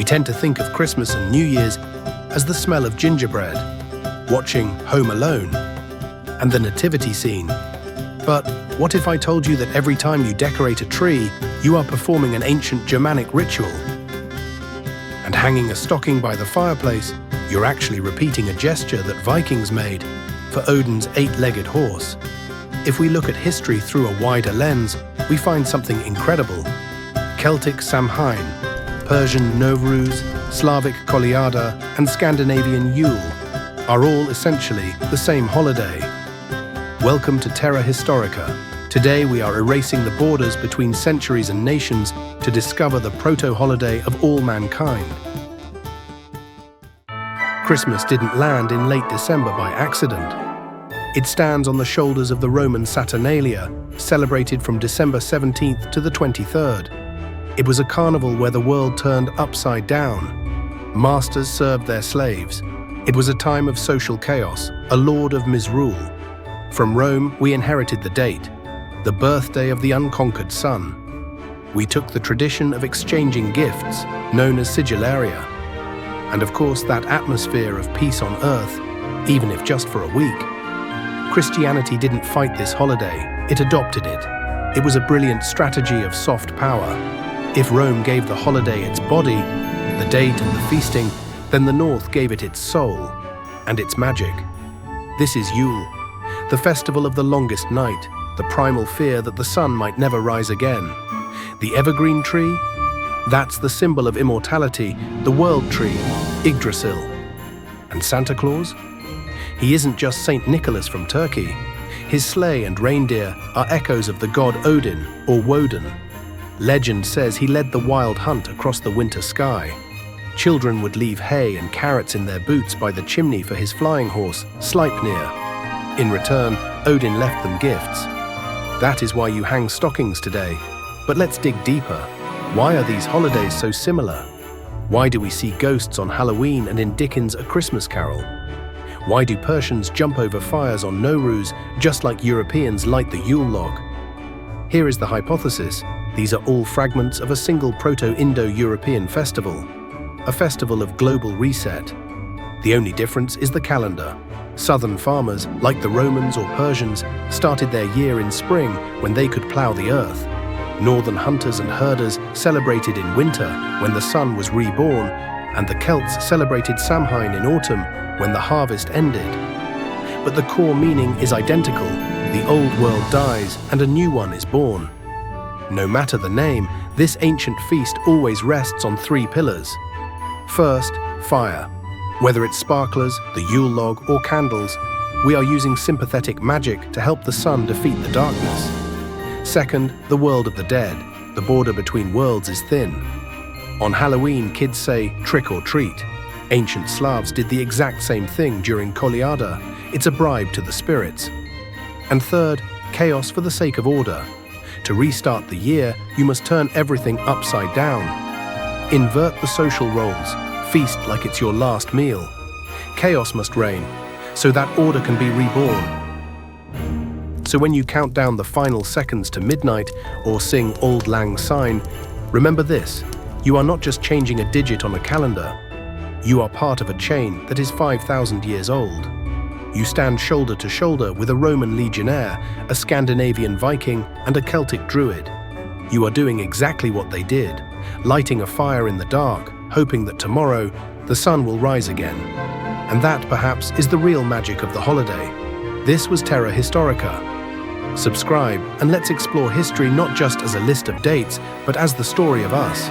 tend to think of Christmas and New Year's as the smell of gingerbread, watching Home Alone, and the nativity scene. But what if I told you that every time you decorate a tree, you are performing an ancient Germanic ritual? And hanging a stocking by the fireplace, you're actually repeating a gesture that Vikings made for Odin's 8-legged horse. If we look at history through a wider lens, we find something incredible. Celtic Samhain, Persian Nowruz, Slavic Kolyada, and Scandinavian Yule are all essentially the same holiday. Welcome to Terra Historica. Today we are erasing the borders between centuries and nations to discover the proto-holiday of all mankind. Christmas didn't land in late December by accident. It stands on the shoulders of the Roman Saturnalia, celebrated from December 17th to the 23rd. It was a carnival where the world turned upside down. Masters served their slaves. It was a time of social chaos, a lord of misrule. From Rome, we inherited the date, the birthday of the unconquered sun. We took the tradition of exchanging gifts, known as sigillaria. And of course, that atmosphere of peace on earth, even if just for a week. Christianity didn't fight this holiday, it adopted it. It was a brilliant strategy of soft power. If Rome gave the holiday its body, the date and the feasting, then the North gave it its soul and its magic. This is Yule, the festival of the longest night, the primal fear that the sun might never rise again. The evergreen tree? That's the symbol of immortality, the world tree, Yggdrasil. And Santa Claus? He isn't just Saint Nicholas from Turkey. His sleigh and reindeer are echoes of the god Odin, or Woden. Legend says he led the wild hunt across the winter sky. Children would leave hay and carrots in their boots by the chimney for his flying horse, Sleipnir. In return, Odin left them gifts. That is why you hang stockings today. But let's dig deeper. Why are these holidays so similar? Why do we see ghosts on Halloween and in Dickens' A Christmas Carol? Why do Persians jump over fires on Nowruz just like Europeans light the Yule log? Here is the hypothesis. These are all fragments of a single Proto-Indo-European festival, a festival of global reset. The only difference is the calendar. Southern farmers, like the Romans or Persians, started their year in spring when they could plow the earth. Northern hunters and herders celebrated in winter when the sun was reborn, and the Celts celebrated Samhain in autumn when the harvest ended. But the core meaning is identical. The old world dies and a new one is born. No matter the name, this ancient feast always rests on 3 pillars. First, fire. Whether it's sparklers, the Yule log, or candles, we are using sympathetic magic to help the sun defeat the darkness. Second, the world of the dead. The border between worlds is thin. On Halloween, kids say trick or treat. Ancient Slavs did the exact same thing during Kolyada. It's a bribe to the spirits. And third, chaos for the sake of order. To restart the year, you must turn everything upside down. Invert the social roles. Feast like it's your last meal. Chaos must reign, so that order can be reborn. So when you count down the final seconds to midnight or sing Auld Lang Syne, remember this: you are not just changing a digit on a calendar. You are part of a chain that is 5,000 years old. You stand shoulder to shoulder with a Roman legionnaire, a Scandinavian Viking, and a Celtic druid. You are doing exactly what they did, lighting a fire in the dark, hoping that tomorrow the sun will rise again. And that, perhaps, is the real magic of the holiday. This was Terra Historica. Subscribe and let's explore history not just as a list of dates, but as the story of us.